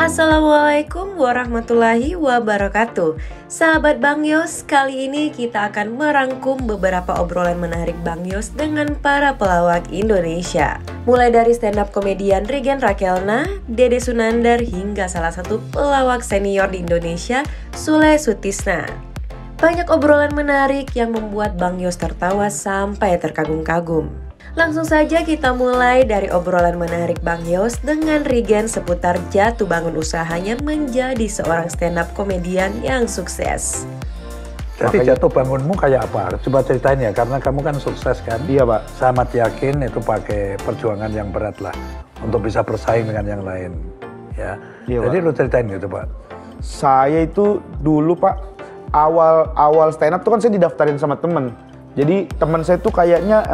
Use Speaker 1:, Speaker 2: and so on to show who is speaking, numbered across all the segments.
Speaker 1: Assalamualaikum warahmatullahi wabarakatuh. Sahabat Bang Yos, kali ini kita akan merangkum beberapa obrolan menarik Bang Yos dengan para pelawak Indonesia. Mulai dari stand up komedian Rigen Rakelna, Dede Sunandar hingga salah satu pelawak senior di Indonesia, Sule Sutisna. Banyak obrolan menarik yang membuat Bang Yos tertawa sampai terkagum-kagum. Langsung saja kita mulai dari obrolan menarik Bang Yos dengan Rigen seputar jatuh bangun usahanya menjadi seorang stand up komedian yang sukses.
Speaker 2: Jadi jatuh bangunmu kayak apa? Coba ceritain ya, karena kamu kan sukses kan?
Speaker 3: Iya Pak.
Speaker 2: Sangat yakin itu pakai perjuangan yang berat lah untuk bisa bersaing dengan yang lain. Ya.
Speaker 3: Iya,
Speaker 2: Jadi
Speaker 3: Pak.
Speaker 2: lu ceritain gitu Pak.
Speaker 3: Saya itu dulu Pak, awal stand up tuh kan saya didaftarin sama temen. Jadi teman saya tuh kayaknya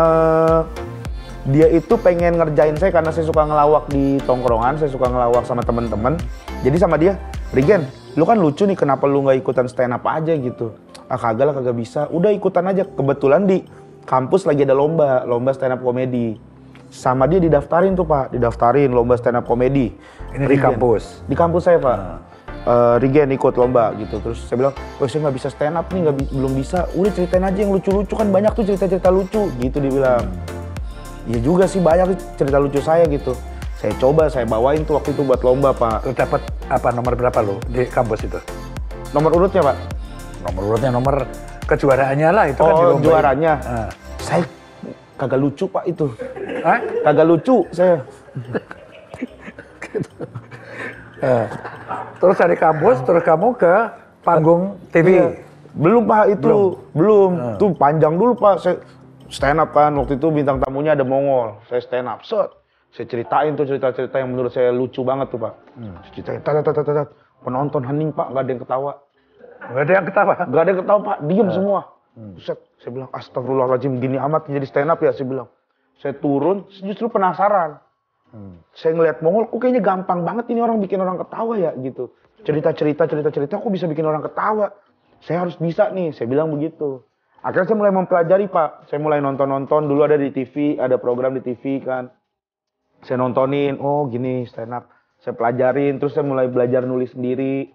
Speaker 3: dia itu pengen ngerjain saya karena saya suka ngelawak di tongkrongan, saya suka ngelawak sama teman-teman. Jadi sama dia, Rigen, lu kan lucu nih, kenapa lu nggak ikutan stand up aja gitu? Ah kagak lah, kagak bisa. Udah ikutan aja. Kebetulan di kampus lagi ada lomba stand up komedi. Sama dia didaftarin tuh Pak, didaftarin lomba stand up komedi.
Speaker 2: Ini di kampus?
Speaker 3: Di kampus saya Pak. Rigen ikut lomba gitu, terus saya bilang, oh saya nggak bisa stand up nih, belum bisa. Udah ceritain aja yang lucu-lucu, kan banyak tuh cerita-cerita lucu gitu dia bilang. Iya juga sih, banyak cerita lucu saya gitu. Saya coba, saya bawain tuh waktu itu buat lomba Pak.
Speaker 2: Lu dapat apa, nomor berapa lu di kampus itu?
Speaker 3: Nomor urutnya Pak?
Speaker 2: Nomor urutnya, nomor kejuaraannya lah itu kan di lomba.
Speaker 3: Juaranya. Saya kagak lucu Pak itu.
Speaker 2: Hah?
Speaker 3: Kagak lucu saya.
Speaker 2: Terus dari kampus, terus kamu ke panggung TV?
Speaker 3: Iya. Belum Pak itu, belum. Tuh panjang dulu Pak, saya stand up kan, waktu itu bintang tamunya ada Mongol, saya stand up, set. Saya ceritain tuh cerita-cerita yang menurut saya lucu banget tuh Pak. Ceritain, penonton hening Pak, gak ada yang ketawa.
Speaker 2: Gak ada yang ketawa?
Speaker 3: Gak ada yang ketawa Pak, diem semua. Set, saya bilang, astagfirullahaladzim, gini amat jadi stand up ya, saya bilang. Saya turun, justru penasaran. Saya ngeliat Mongol, kok kayaknya gampang banget ini orang bikin orang ketawa ya gitu. Cerita-cerita, kok bisa bikin orang ketawa. Saya harus bisa nih, saya bilang begitu. Akhirnya saya mulai mempelajari Pak. Saya mulai nonton-nonton, dulu ada di TV, ada program di TV kan. Saya nontonin, oh gini stand up. Saya pelajarin, terus saya mulai belajar nulis sendiri.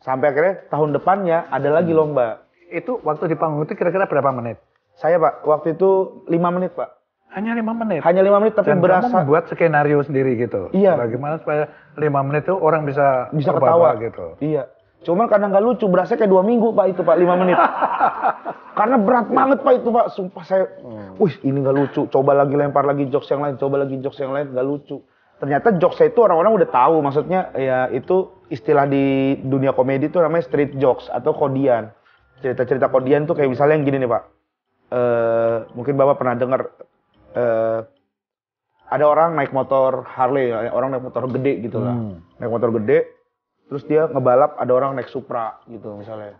Speaker 3: Sampai akhirnya tahun depannya ada lagi lomba.
Speaker 2: Itu waktu di panggung itu kira-kira berapa menit?
Speaker 3: Saya Pak, waktu itu 5 menit Pak.
Speaker 2: Hanya 5 menit?
Speaker 3: Hanya 5 menit tapi
Speaker 2: dan
Speaker 3: berasa.
Speaker 2: kamu buat skenario sendiri gitu?
Speaker 3: Iya.
Speaker 2: Bagaimana supaya 5 menit itu orang bisa
Speaker 3: ketawa
Speaker 2: gitu?
Speaker 3: Iya. Cuman kadang nggak lucu, berasa kayak 2 minggu Pak itu Pak, 5 menit. Karena berat banget Pak itu Pak, sumpah saya, wih ini nggak lucu, coba lagi lempar lagi jokes yang lain, nggak lucu. Ternyata jokes saya itu orang-orang udah tahu, maksudnya ya itu istilah di dunia komedi itu namanya street jokes atau kodian. Cerita-cerita kodian tuh kayak misalnya yang gini nih Pak, mungkin Bapak pernah dengar, ada orang naik motor Harley, orang naik motor gede gitu lah, naik motor gede, terus dia ngebalap ada orang naik Supra gitu misalnya.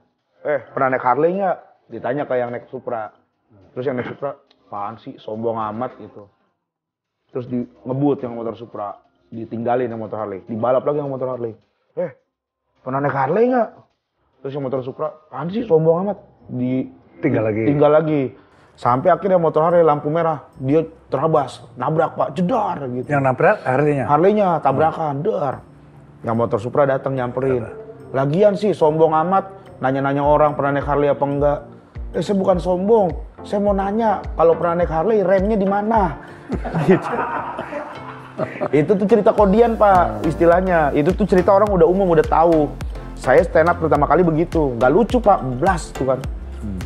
Speaker 3: Pernah naik Harley nggak? Ditanya ke yang naik Supra. Terus yang naik Supra, apaan sih sombong amat gitu. Terus ngebut yang motor Supra, ditinggalin yang motor Harley, dibalap lagi yang motor Harley. Pernah naik Harley nggak? Terus yang motor Supra, apaan sih sombong amat? Tinggal lagi. Sampai akhirnya motor Harley lampu merah, dia terabas, nabrak Pak, jedar gitu.
Speaker 2: Yang nabrak Harley-nya?
Speaker 3: Harley-nya tabrakan, dar. Yang motor Supra datang nyamperin. Lagian sih sombong amat, nanya-nanya orang pernah naik Harley apa enggak. Saya bukan sombong, saya mau nanya kalau pernah naik Harley remnya di mana. Gitu. Itu tuh cerita kodian Pak, istilahnya. Itu tuh cerita orang udah umum, udah tahu. Saya stand up pertama kali begitu, nggak lucu Pak, blast tuh kan.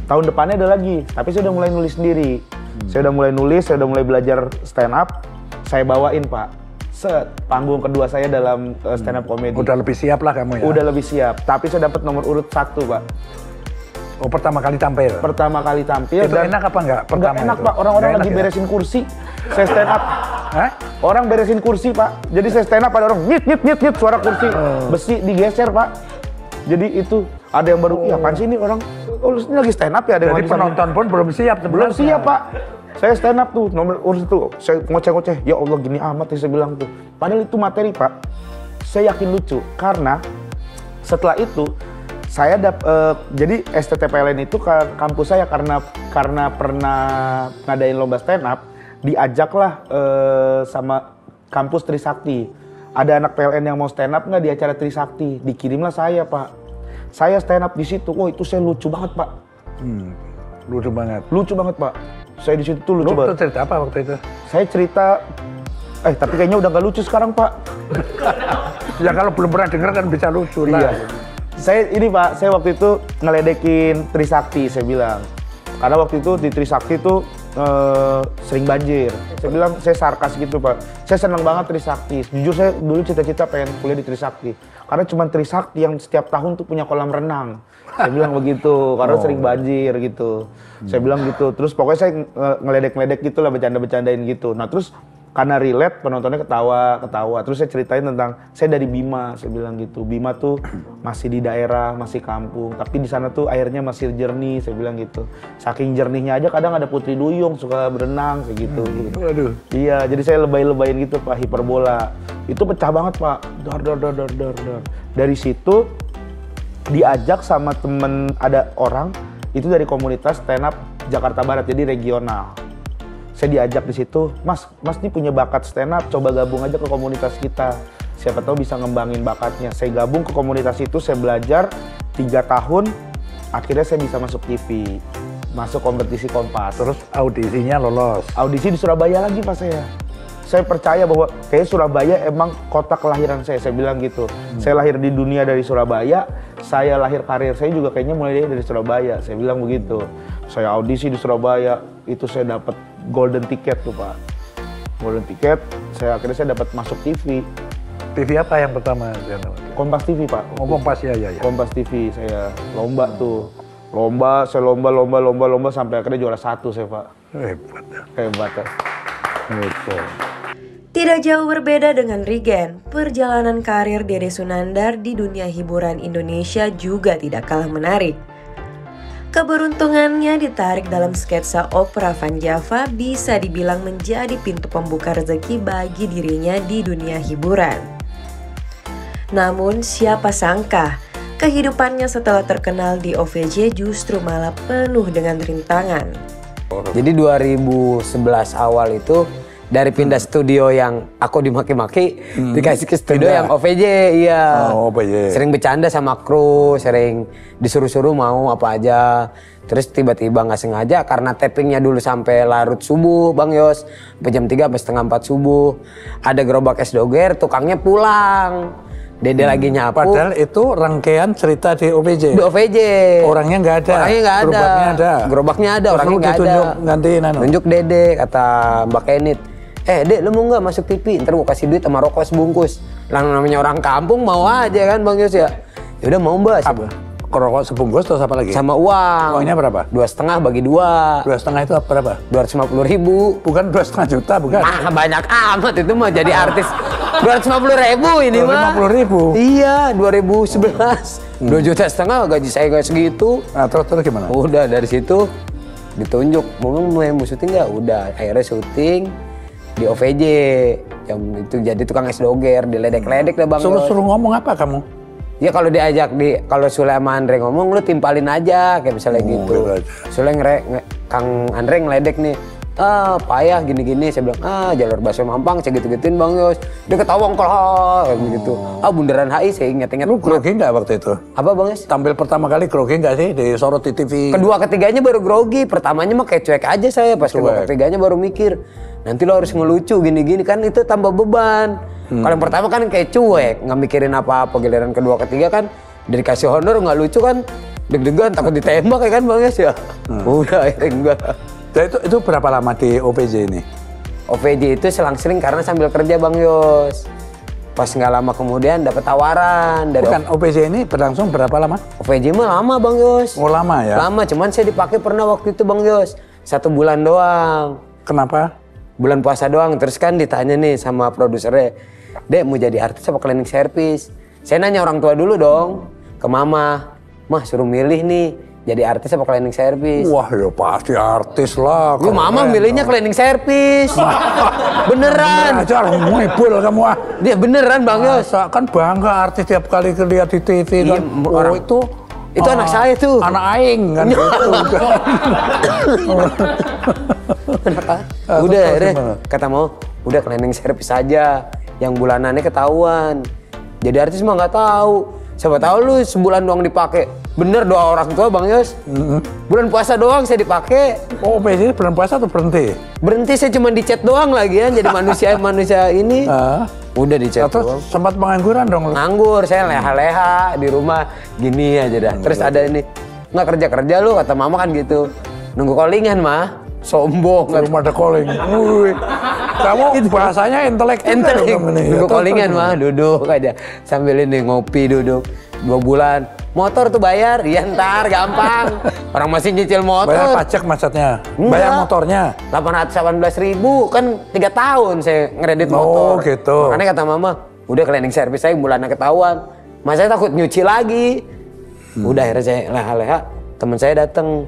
Speaker 3: Tahun depannya ada lagi, tapi saya udah mulai nulis sendiri. Saya udah mulai nulis, saya udah mulai belajar stand up. Saya bawain Pak. Panggung kedua saya dalam stand up comedy.
Speaker 2: Udah lebih siap lah kamu ya?
Speaker 3: Udah lebih siap, tapi saya dapat nomor urut 1 Pak.
Speaker 2: Oh pertama kali tampil?
Speaker 3: Pertama kali tampil.
Speaker 2: Itu dan enak apa enggak?
Speaker 3: Enggak enak Pak, orang-orang lagi beresin kursi, saya stand up. Orang beresin kursi Pak, jadi saya stand up ada orang nyit suara kursi, besi digeser Pak. Jadi itu ada yang baru, iya apaan sih ini orang, ini lagi stand up ya. Ada
Speaker 2: jadi penonton pun belum siap sebenarnya?
Speaker 3: Belum siap Pak. Saya stand up tuh, nomor urut itu, saya ngoceh-ngoceh, ya Allah gini amat ya saya bilang tuh. Padahal itu materi Pak, saya yakin lucu, karena setelah itu, saya jadi STTPLN itu kampus saya karena pernah ngadain lomba stand up, diajaklah sama kampus Trisakti ada anak PLN yang mau stand up nggak di acara Trisakti? Dikirimlah saya, Pak. Saya stand up di situ. Oh, itu saya lucu banget, Pak.
Speaker 2: Lucu banget.
Speaker 3: Lucu banget, Pak. Saya di situ tuh lucu banget.
Speaker 2: Lu cerita apa waktu itu?
Speaker 3: Saya cerita, tapi kayaknya udah nggak lucu sekarang, Pak.
Speaker 2: Ya kalau belum pernah denger kan bisa lucu lah.
Speaker 3: Iya. Saya waktu itu ngeledekin Trisakti, saya bilang. Karena waktu itu di Trisakti tuh sering banjir. Saya bilang, saya sarkas gitu, Pak. Saya senang banget Trisakti. Jujur saya dulu cita-cita pengen kuliah di Trisakti. Karena cuma Trisakti yang setiap tahun tuh punya kolam renang. Saya bilang begitu, karena sering banjir gitu. Saya bilang gitu. Terus pokoknya saya ngeledek-ngeledek gitu lah, bercanda-bercandain gitu. Nah terus karena relate, penontonnya ketawa. Terus saya ceritain tentang, saya dari Bima, saya bilang gitu. Bima tuh masih di daerah, masih kampung. Tapi di sana tuh airnya masih jernih, saya bilang gitu. Saking jernihnya aja kadang ada Putri Duyung suka berenang, kayak gitu.
Speaker 2: Waduh.
Speaker 3: Iya, jadi saya lebay-lebayin gitu, Pak, hiperbola. Itu pecah banget, Pak. Dar. Dari situ, diajak sama temen, ada orang, itu dari komunitas stand up Jakarta Barat, jadi regional. Saya diajak di situ, Mas nih punya bakat stand up, coba gabung aja ke komunitas kita. Siapa tahu bisa ngembangin bakatnya. Saya gabung ke komunitas itu, saya belajar 3 tahun, akhirnya saya bisa masuk TV, masuk kompetisi Kompas.
Speaker 2: Terus audisinya lolos.
Speaker 3: Audisi di Surabaya lagi, Pak, saya. Saya percaya bahwa kayaknya Surabaya emang kota kelahiran saya bilang gitu. Saya lahir di dunia dari Surabaya, saya lahir karir saya juga kayaknya mulai dari Surabaya, saya bilang begitu. Saya audisi di Surabaya, itu saya dapat golden ticket tuh, Pak. Golden ticket, akhirnya saya dapat masuk TV.
Speaker 2: TV apa yang pertama?
Speaker 3: Kompas TV, Pak.
Speaker 2: Oh, Kompas ya.
Speaker 3: Kompas TV, saya lomba tuh. Saya lomba sampai akhirnya juara 1 saya, Pak. Hebat.
Speaker 1: Tidak jauh berbeda dengan Rigen, perjalanan karir Dede Sunandar di dunia hiburan Indonesia juga tidak kalah menarik. Keberuntungannya ditarik dalam sketsa opera Van Java bisa dibilang menjadi pintu pembuka rezeki bagi dirinya di dunia hiburan. Namun siapa sangka, kehidupannya setelah terkenal di OVJ justru malah penuh dengan rintangan.
Speaker 4: Jadi 2011 awal itu dari pindah studio yang aku dimaki-maki dikasih ke studio yang OVJ, iya.
Speaker 2: Oh, OVJ.
Speaker 4: Sering bercanda sama kru, sering disuruh-suruh mau apa aja. Terus tiba-tiba nggak sengaja karena tappingnya dulu sampai larut subuh, Bang Yos. Sampai jam 3 sampai setengah 4 subuh. Ada gerobak es doger, tukangnya pulang. Dede lagi nyapu.
Speaker 2: Padahal itu rangkaian cerita di OVJ.
Speaker 4: Di OVJ.
Speaker 2: Orangnya nggak ada. Gerobaknya ada.
Speaker 4: Gerobaknya ada, orangnya nggak ada.
Speaker 2: Ditunjuk gantiin
Speaker 4: Tunjuk Dede, kata Mbak Kenit. Dek, lu mau nggak masuk TV? Ntar gua kasih duit sama rokok sebungkus. Lah namanya orang kampung mau aja kan, Bang Yos ya. Ya udah mau, Mbak.
Speaker 2: Rokok sebungkus terus apa lagi?
Speaker 4: Sama uang.
Speaker 2: Uangnya berapa?
Speaker 4: 2,5 bagi 2.
Speaker 2: 2,5 itu berapa?
Speaker 4: 250.000.
Speaker 2: Bukan 2,5 juta, bukan?
Speaker 4: Banyak amat itu mah jadi artis. 250.000 ini mah.
Speaker 2: 250.000?
Speaker 4: Iya, 2011. 2,5 juta gaji saya nggak segitu.
Speaker 2: Nah, terus gimana?
Speaker 4: Udah dari situ ditunjuk, mau syuting nggak? Udah, akhirnya syuting di OVJ. Yang itu jadi tukang es doger, diledek-ledek dah, Bang.
Speaker 2: Suruh ngomong apa kamu?
Speaker 4: Ya kalau diajak kalau Sule sama Andre ngomong, lu timpalin aja kayak misalnya gitu. Sule Kang Andre ngeledek nih, payah gini-gini. Saya bilang, jalur Bakso Mampang saya gitu-gituin, Bang Yos. Dia ketawa kayak gitu. Bundaran HI saya ingat-ingat.
Speaker 2: Lu grogi nggak waktu itu?
Speaker 4: Apa, Bang Yos?
Speaker 2: Tampil pertama kali grogi nggak sih di Sorot di TV?
Speaker 4: Kedua ketiganya baru grogi, pertamanya mah kayak cuek aja saya. Pas kedua ketiganya baru mikir, nanti lo harus ngelucu gini-gini, kan itu tambah beban. Kalau yang pertama kan kayak cuek, nggak mikirin apa-apa. Giliran kedua ketiga kan udah dikasih honor nggak lucu kan, deg-degan takut ditembak ya kan, Bang Yos ya. Udah akhirnya enggak.
Speaker 2: Nah, itu berapa lama di OVJ ini?
Speaker 4: OVJ itu selang-seling karena sambil kerja, Bang Yos. Pas nggak lama kemudian dapat tawaran dari
Speaker 2: OVJ ini berlangsung berapa lama?
Speaker 4: OVJ mah lama, Bang Yos.
Speaker 2: Oh, lama ya?
Speaker 4: Lama, cuman saya dipakai pernah waktu itu, Bang Yos. 1 bulan doang.
Speaker 2: Kenapa?
Speaker 4: Bulan puasa doang. Terus kan ditanya nih sama produsernya, Dek mau jadi artis apa cleaning service? Saya nanya orang tua dulu dong, ke Mama. Mah suruh milih nih, jadi artis apa cleaning service?
Speaker 2: Wah ya pasti artis lah.
Speaker 4: Ya Mama milihnya cleaning service. Beneran.
Speaker 2: Ajar ngibul kamu ah.
Speaker 4: Dia beneran, Bang Yos.
Speaker 2: Kan bangga artis tiap kali lihat di TV kan.
Speaker 4: Orang itu anak saya tuh.
Speaker 2: Anak aing kan gitu.
Speaker 4: Udah, kata mau, udah cleaning service aja. yang bulanannya ketahuan. Jadi artis mah nggak tahu. Siapa tahu lu sebulan doang dipakai. Bener doa orang tua Bang Yos. Bulan puasa doang saya dipakai.
Speaker 2: Oh, OPJ bulan puasa tuh berhenti?
Speaker 4: Berhenti saya cuma di chat doang lagi ya. Jadi manusia ini. Udah di chat
Speaker 2: Terus
Speaker 4: doang.
Speaker 2: sempat pengangguran dong lu?
Speaker 4: Nganggur, saya leha-leha di rumah gini aja dah. Terus ada ini, nggak kerja-kerja lu, kata mama kan gitu. Nunggu callingan mah, sombong.
Speaker 2: Belum ada calling. Wih. Kamu bahasanya intelek.
Speaker 4: Nunggu callingan mah, duduk aja. Sambil ini ngopi duduk. 2 bulan. Motor tuh bayar, iya ntar gampang. Orang masih nyicil motor.
Speaker 2: Bayar pajak maksudnya? Bayar motornya?
Speaker 4: 818.000, kan 3 tahun saya ngeredit motor.
Speaker 2: Oh gitu.
Speaker 4: Makanya kata mama, udah cleaning service saya bulannya ketahuan. Mas saya takut nyuci lagi. Udah akhirnya saya leha-leha, teman saya datang.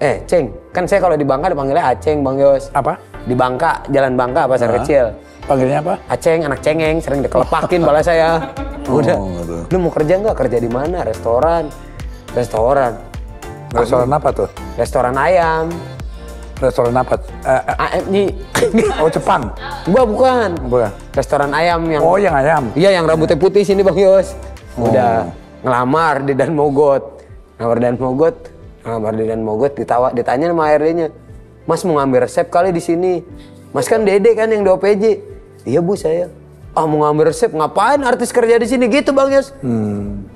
Speaker 4: Ceng, kan saya kalau di Bangka dipanggilnya Aceng Bang Yos.
Speaker 2: Apa?
Speaker 4: Di Bangka, Jalan Bangka, pasar kecil.
Speaker 2: Panggilnya apa?
Speaker 4: Aceng, anak cengeng, sering dikelepakin bala saya. Udah,
Speaker 2: gitu.
Speaker 4: lu mau kerja nggak? Kerja di mana? Restoran. Restoran
Speaker 2: Apa tuh?
Speaker 4: Restoran ayam.
Speaker 2: Restoran apa? Oh, Jepang?
Speaker 4: Gua bukan.
Speaker 2: Bukan.
Speaker 4: Restoran ayam yang...
Speaker 2: Oh, yang ayam?
Speaker 4: Iya, yang rambutnya putih sini Bang Yos. Udah ngelamar di Dan Mogot. Ngelamar di Dan Mogot, ditanya sama HRD-nya. Mas mau ngambil resep kali di sini. Mas kan Dede kan yang di OPJ. Iya Bu saya. Mau ngambil resep, ngapain artis kerja di sini gitu Bang Yos?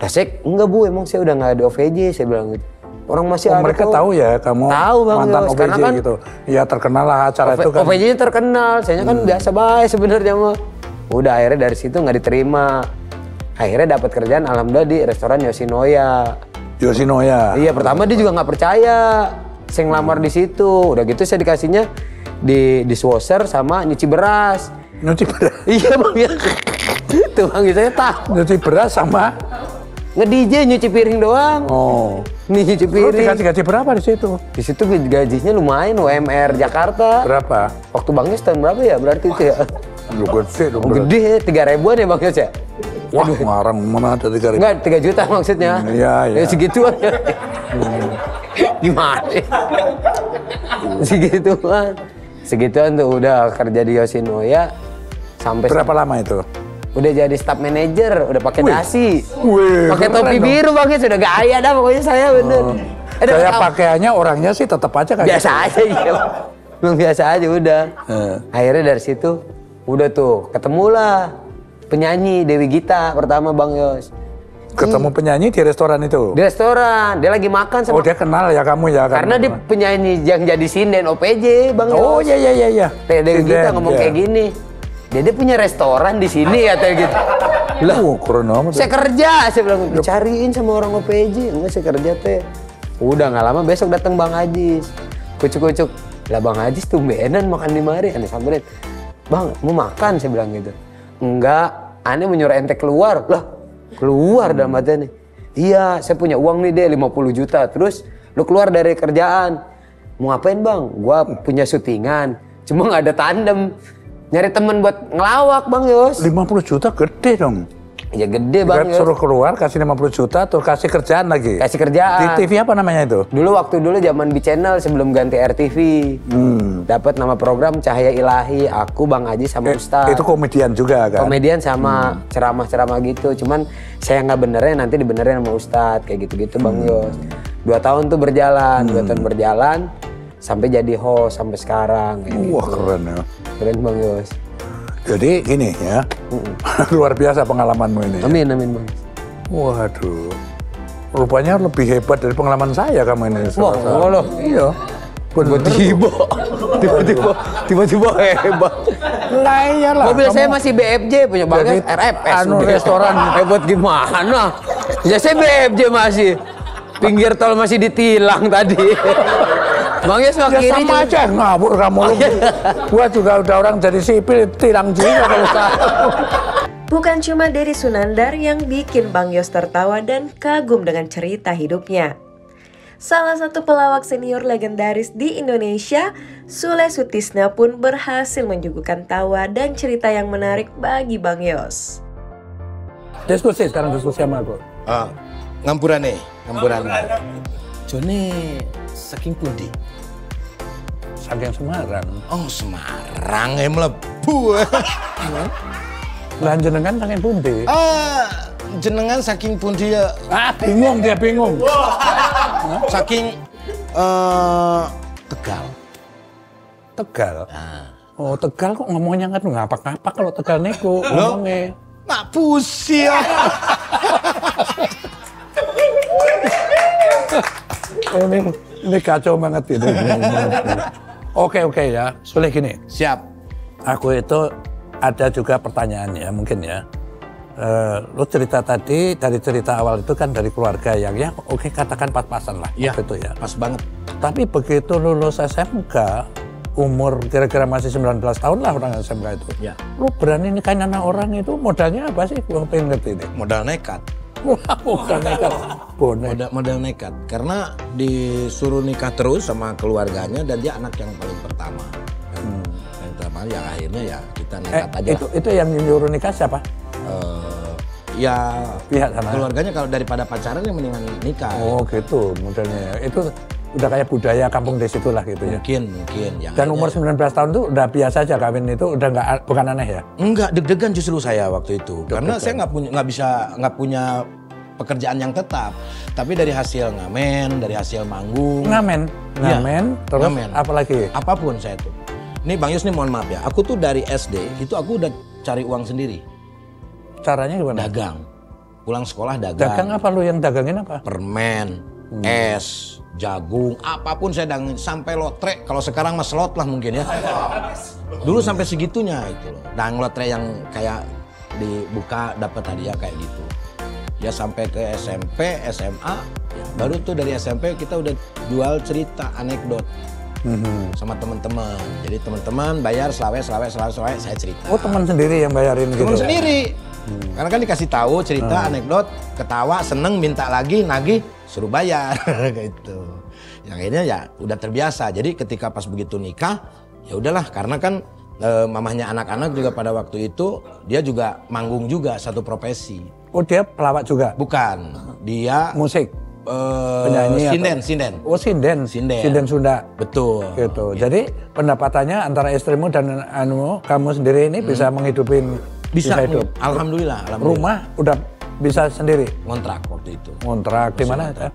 Speaker 4: Resep, enggak Bu, emang saya udah nggak ada OVJ, saya bilang gitu. Orang masih ada
Speaker 2: mereka
Speaker 4: kok.
Speaker 2: Tahu ya kamu
Speaker 4: tahu, Bang
Speaker 2: mantan
Speaker 4: Yos,
Speaker 2: OVJ
Speaker 4: kan
Speaker 2: gitu. Ya terkenal lah acara itu kan.
Speaker 4: OVJ-nya terkenal, saya kan biasa baik sebenarnya mah. Udah akhirnya dari situ nggak diterima. Akhirnya dapat kerjaan alhamdulillah di restoran Yoshinoya.
Speaker 2: Yoshinoya.
Speaker 4: Iya, pertama dia juga nggak percaya. Saya ngelamar di situ. Udah gitu saya dikasihnya di dishwasher sama nyuci beras.
Speaker 2: Nyuci beras?
Speaker 4: Iya Bang ya. Tuh Bang, saya tahu.
Speaker 2: Nyuci beras sama?
Speaker 4: Nge-DJ nyuci piring doang.
Speaker 2: Oh.
Speaker 4: Nih nyuci
Speaker 2: Lu
Speaker 4: piring.
Speaker 2: dikasih gaji berapa di situ?
Speaker 4: Di situ gajinya lumayan, UMR Jakarta.
Speaker 2: Berapa?
Speaker 4: Waktu Bang Yos tahun berapa ya berarti itu ya?
Speaker 2: Lu gede dong.
Speaker 4: Gede, 3 ribuan ya Bang Yos ya?
Speaker 2: Wah, ngarang mana ada 3 ribu?
Speaker 4: Enggak, 3 juta maksudnya.
Speaker 2: Iya.
Speaker 4: Ya segituan. Gimana? Segituan tuh udah kerja di Yoshinoya sampai
Speaker 2: berapa lama itu?
Speaker 4: udah jadi staff manager, udah pakai dasi. Pakai
Speaker 2: keren
Speaker 4: topi
Speaker 2: dong.
Speaker 4: biru Bang Yos, udah gaya dah pokoknya saya bener.
Speaker 2: Saya pakaiannya orangnya sih tetap aja kayak
Speaker 4: biasa aja iya. Memang biasa aja udah. Akhirnya dari situ udah tuh ketemulah penyanyi Dewi Gita pertama Bang Yos.
Speaker 2: Ketemu penyanyi di restoran itu?
Speaker 4: Di restoran, dia lagi makan sama...
Speaker 2: Oh dia kenal ya kamu ya?
Speaker 4: Karena dia penyanyi yang jadi sinden OPJ Bang Yos.
Speaker 2: Oh iya.
Speaker 4: Dewi Gita ngomong kayak gini. Dia punya restoran di sini katanya gitu. Lah,
Speaker 2: keren amat.
Speaker 4: saya kerja, saya bilang dicariin sama orang OPJ. Enggak, saya kerja teh. Udah nggak lama besok datang Bang Ajis. Kucuk-kucuk. Lah Bang Ajis tumbenan makan di mari. Aneh samperin. Bang, mau makan? Saya bilang gitu. Enggak, aneh menyuruh ente keluar. Lah, keluar dalam hati nih. Iya, saya punya uang nih deh 50 juta. Terus lu keluar dari kerjaan. Mau ngapain Bang? Gua punya syutingan. Cuma nggak ada tandem. Nyari temen buat ngelawak Bang Yos.
Speaker 2: 50 juta gede dong.
Speaker 4: Ya gede Bang Yos.
Speaker 2: Suruh keluar kasih 50 juta terus kasih kerjaan lagi.
Speaker 4: Kasih kerjaan.
Speaker 2: Di TV apa namanya itu?
Speaker 4: Waktu dulu zaman B Channel sebelum ganti RTV. Dapat nama program Cahaya Ilahi, aku Bang Aji sama Ustadz.
Speaker 2: Itu komedian juga kan?
Speaker 4: Komedian sama ceramah-ceramah gitu. Cuman saya nggak benerin, nanti dibenerin sama Ustadz kayak gitu-gitu Bang Yos. 2 tahun tuh berjalan, 2 tahun berjalan sampai jadi host sampai sekarang.
Speaker 2: Wah
Speaker 4: gitu.
Speaker 2: keren ya.
Speaker 4: Keren Bang Yos.
Speaker 2: Jadi gini ya, luar biasa pengalamanmu ini.
Speaker 4: Amin Bang.
Speaker 2: Waduh, rupanya lebih hebat dari pengalaman saya kamu ini.
Speaker 4: Wah, loh.
Speaker 2: Iya.
Speaker 4: Tiba-tiba hebat.
Speaker 2: Lah iyalah.
Speaker 4: Mobil saya masih BFJ punya Bang Yos, RFS.
Speaker 2: Restoran
Speaker 4: hebat gimana? Ya saya BFJ masih. Pinggir tol masih ditilang tadi. Bang Yos
Speaker 2: ya
Speaker 4: kiri
Speaker 2: sama aja ngabur kamu. Gua juga udah orang jadi sipil tilang juga kalau tahu.
Speaker 1: Bukan cuma Deddy Sunandar yang bikin Bang Yos tertawa dan kagum dengan cerita hidupnya. Salah satu pelawak senior legendaris di Indonesia, Sule Sutisna pun berhasil menyuguhkan tawa dan cerita yang menarik bagi Bang Yos.
Speaker 2: Diskusi sekarang sama aku.
Speaker 5: Ngampurane. Jone saking pundi?
Speaker 2: Saking Semarang.
Speaker 5: Oh Semarang mlebu.
Speaker 2: Lah jenengan saking pundi?
Speaker 5: Jenengan saking pundi ya?
Speaker 2: Bingung dia bingung.
Speaker 5: Saking Tegal.
Speaker 2: Tegal. Oh Tegal kok ngomongnya nggak ngapak-ngapak kalau Tegal niku ngomongnya.
Speaker 5: Mak pusi ya.
Speaker 2: Ini kacau banget ini. Oke ya, Soleh gini.
Speaker 5: Siap.
Speaker 2: Aku itu ada juga pertanyaan ya mungkin ya. Lo cerita tadi dari cerita awal itu kan dari keluarga yang ya oke katakan pas-pasan lah
Speaker 5: Iya,
Speaker 2: itu ya.
Speaker 5: pas banget.
Speaker 2: Tapi begitu lulus SMK umur kira-kira masih 19 tahun lah orang SMK itu.
Speaker 5: Ya.
Speaker 2: Lo berani nikahin anak orang itu modalnya apa sih? Gue pengen ngerti ini.
Speaker 5: Modal nekat.
Speaker 2: Wah, bukan nekat. Bonek.
Speaker 5: Modal nekat. Karena disuruh nikah terus sama keluarganya dan dia anak yang paling pertama. Yang pertama yang akhirnya ya kita nekat aja.
Speaker 2: Itu yang nyuruh nikah siapa?
Speaker 5: Ya
Speaker 2: Pihak sana.
Speaker 5: keluarganya kalau daripada pacaran yang mendingan nikah.
Speaker 2: Oh gitu modelnya. Itu udah kayak budaya kampung di situ lah gitu ya.
Speaker 5: Mungkin. Yang
Speaker 2: Dan umur 19 tahun tuh udah biasa aja kawin itu udah bukan aneh ya?
Speaker 5: Enggak, deg-degan justru saya waktu itu. Karena saya nggak punya pekerjaan yang tetap. Tapi dari hasil ngamen, dari hasil manggung.
Speaker 2: Ngamen, terus
Speaker 5: ngamen.
Speaker 2: apalagi?
Speaker 5: Apapun saya tuh. Nih Bang Yus nih mohon maaf ya. Aku tuh dari SD itu aku udah cari uang sendiri.
Speaker 2: Caranya gimana?
Speaker 5: Dagang. Pulang sekolah dagang.
Speaker 2: Dagang apa lu yang dagangin apa?
Speaker 5: Permen, es, jagung, apapun saya dagangin. Sampai lotre, kalau sekarang mas slot lah mungkin ya. Dulu sampai segitunya itu loh. Dan lotre yang kayak dibuka dapat hadiah kayak gitu. Ya sampai ke SMP, SMA, ya, baru tuh dari SMP kita udah jual cerita, anekdot. Sama teman-teman. Jadi teman-teman bayar selawe saya cerita.
Speaker 2: Oh teman sendiri yang bayarin gitu?
Speaker 5: Teman sendiri. Karena kan dikasih tahu cerita, anekdot, ketawa, seneng, minta lagi, nagih, suruh bayar gitu. Yang akhirnya ya udah terbiasa. Jadi ketika pas begitu nikah, ya udahlah karena kan mamahnya anak-anak juga pada waktu itu dia juga manggung juga satu profesi.
Speaker 2: Oh dia pelawak juga?
Speaker 5: Bukan, dia
Speaker 2: musik. Penyanyi
Speaker 5: sinden.
Speaker 2: Oh sinden Sunda.
Speaker 5: Betul.
Speaker 2: Gitu. Jadi pendapatannya antara istrimu dan kamu sendiri ini bisa menghidupin
Speaker 5: bisa
Speaker 2: hidup.
Speaker 5: Alhamdulillah.
Speaker 2: Rumah udah bisa sendiri.
Speaker 5: Ngontrak waktu itu.
Speaker 2: Ngontrak di mana ya?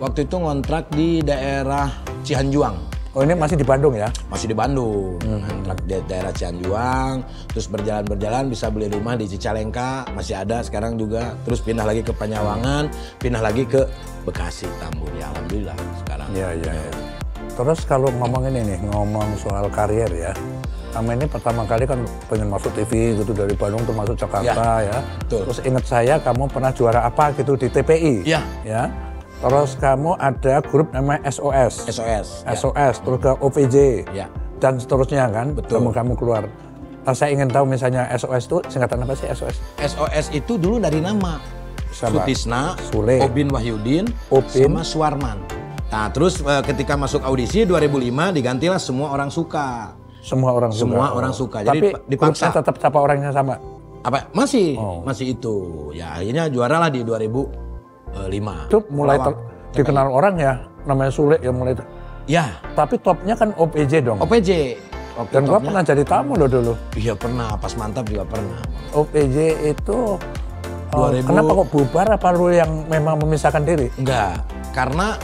Speaker 5: Waktu itu ngontrak di daerah Cihanjuang.
Speaker 2: Oh ini masih di Bandung ya?
Speaker 5: Masih di Bandung. Ngontrak di daerah Cihanjuang. Terus berjalan bisa beli rumah di Cicalengka, masih ada sekarang juga. Terus pindah lagi ke Panyawangan, pindah lagi ke Bekasi, Tambun. Ya alhamdulillah sekarang.
Speaker 2: Iya. Terus kalau ngomongin ini, ngomong soal karier ya. Kamu ini pertama kali kan pengen masuk TV gitu dari Bandung tuh masuk Jakarta ya.
Speaker 5: Betul.
Speaker 2: Terus ingat saya kamu pernah juara apa gitu di TPI.
Speaker 5: Iya.
Speaker 2: Ya. Terus kamu ada grup namanya SOS. SOS terus ke OVJ.
Speaker 5: Ya.
Speaker 2: Dan seterusnya kan.
Speaker 5: Betul.
Speaker 2: Kamu keluar. Nah, saya ingin tahu misalnya SOS itu singkatan apa sih SOS?
Speaker 5: SOS itu dulu dari nama.
Speaker 2: Siapa?
Speaker 5: Sutisna,
Speaker 2: Sule.
Speaker 5: Obin Wahyudin, sama Suarman. Nah terus ketika masuk audisi 2005 digantilah Semua Orang Suka.
Speaker 2: Semua orang
Speaker 5: suka.
Speaker 2: Tapi
Speaker 5: Jadi dipaksa.
Speaker 2: tetap siapa orangnya sama?
Speaker 5: Apa? Masih itu. Ya akhirnya juara lah di 2005.
Speaker 2: Itu mulai dikenal orang ya, namanya Sule yang mulai.
Speaker 5: Ya.
Speaker 2: Tapi topnya kan OPJ dong.
Speaker 5: OPJ.
Speaker 2: Dan gua pernah jadi tamu loh dulu.
Speaker 5: Iya pernah, pas mantap juga pernah.
Speaker 2: OPJ itu kenapa kok bubar apa lu yang memang memisahkan diri?
Speaker 5: Enggak, karena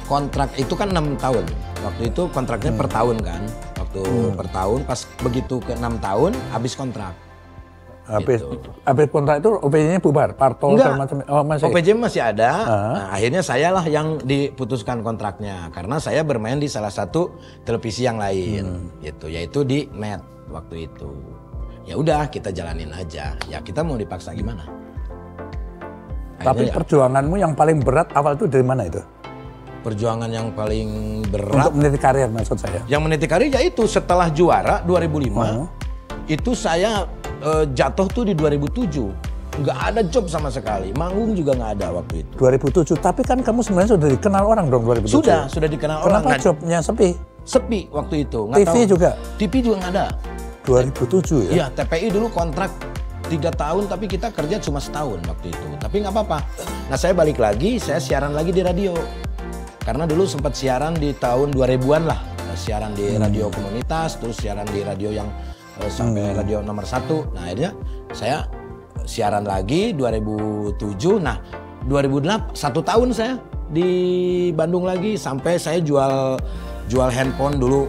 Speaker 5: kontrak itu kan 6 tahun. Waktu itu kontraknya per tahun kan. Waktu per tahun, pas begitu ke 6 tahun habis kontrak.
Speaker 2: Habis kontrak itu OPJ-nya bubar, parpol sama macam. Oh, masih.
Speaker 5: OPJ masih ada. Nah, akhirnya saya lah yang diputuskan kontraknya karena saya bermain di salah satu televisi yang lain, gitu, yaitu di NET waktu itu. Ya udah kita jalanin aja. Ya kita mau dipaksa gimana?
Speaker 2: Tapi perjuanganmu yang paling berat awal itu dari mana itu?
Speaker 5: Perjuangan yang paling berat
Speaker 2: untuk meniti karir maksud saya.
Speaker 5: Yang meniti karir yaitu setelah juara 2005 itu saya jatuh tuh di 2007. Nggak ada job sama sekali, manggung juga nggak ada waktu itu.
Speaker 2: 2007, tapi kan kamu sebenarnya sudah dikenal orang dong 2007.
Speaker 5: Sudah dikenal orang.
Speaker 2: Kenapa jobnya sepi?
Speaker 5: Sepi waktu itu.
Speaker 2: Nggak TV tahu. Juga?
Speaker 5: TV juga nggak ada.
Speaker 2: 2007 ya?
Speaker 5: Iya, TPI dulu kontrak 3 tahun tapi kita kerja cuma setahun waktu itu. Tapi nggak apa-apa. Nah saya balik lagi, saya siaran lagi di radio. Karena dulu sempat siaran di tahun 2000-an lah. Siaran di radio komunitas, terus siaran di radio yang sampai radio nomor 1. Nah akhirnya saya siaran lagi 2007. Nah 2008 1 tahun saya di Bandung lagi sampai saya jual handphone dulu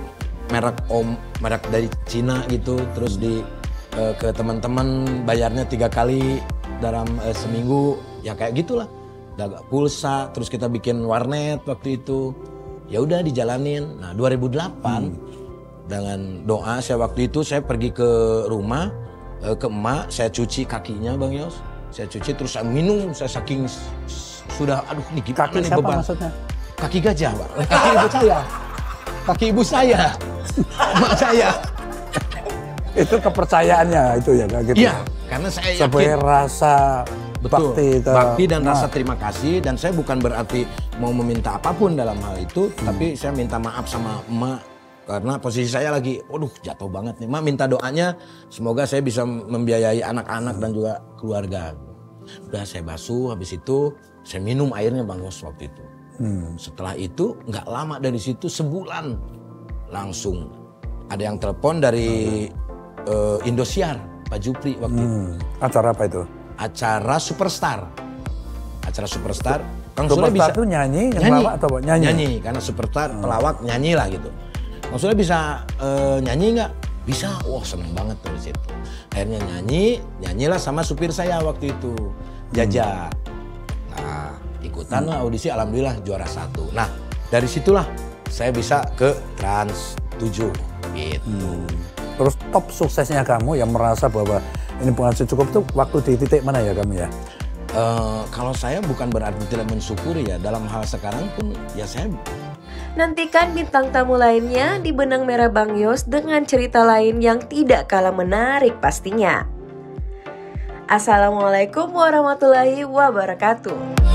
Speaker 5: merek dari Cina gitu, terus ke teman-teman bayarnya 3 kali dalam seminggu, ya kayak gitulah. Dagang pulsa, terus kita bikin warnet waktu itu. Ya udah dijalanin. Nah 2008 dengan doa saya waktu itu saya pergi ke rumah ke emak, saya cuci kakinya Bang Yos. Saya cuci terus saya minum, saya saking sudah aduh nih gimana
Speaker 2: Kaki
Speaker 5: nih
Speaker 2: siapa
Speaker 5: beban.
Speaker 2: maksudnya?
Speaker 5: Kaki gajah, Pak. Kaki ibu saya. Kaki ibu saya. Emak saya.
Speaker 2: Itu kepercayaannya itu ya kayak gitu.
Speaker 5: Iya, karena saya yakin.
Speaker 2: Sebagai rasa
Speaker 5: Betul,
Speaker 2: bakti
Speaker 5: dan rasa terima kasih. Dan saya bukan berarti mau meminta apapun dalam hal itu, tapi saya minta maaf sama emak karena posisi saya lagi, waduh jatuh banget nih. Emak minta doanya, semoga saya bisa membiayai anak-anak dan juga keluarga. Udah saya basuh, habis itu saya minum airnya Bang Yos waktu itu. Setelah itu nggak lama dari situ, sebulan langsung ada yang telepon dari Indosiar, Pak Jupri waktu itu.
Speaker 2: Acara apa itu?
Speaker 5: Acara Superstar. Acara Superstar. Kang
Speaker 2: Superstar
Speaker 5: Sule bisa
Speaker 2: itu nyanyi, yang lawak atau apa? Nyanyi.
Speaker 5: karena Superstar pelawak nyanyi lah gitu. Kang Sule bisa nyanyi nggak? Bisa. Wah seneng banget tuh di situ. Akhirnya nyanyilah sama supir saya waktu itu, Jaja. Nah ikutan lah audisi, alhamdulillah juara 1. Nah dari situlah saya bisa ke Trans 7 gitu.
Speaker 2: Terus top suksesnya kamu yang merasa bahwa ini penghasil cukup tuh waktu di titik mana ya kamu ya?
Speaker 5: Kalau saya bukan berarti tidak mensyukuri ya, dalam hal sekarang pun ya saya.
Speaker 1: Nantikan bintang tamu lainnya di Benang Merah Bang Yos dengan cerita lain yang tidak kalah menarik pastinya. Assalamualaikum warahmatullahi wabarakatuh.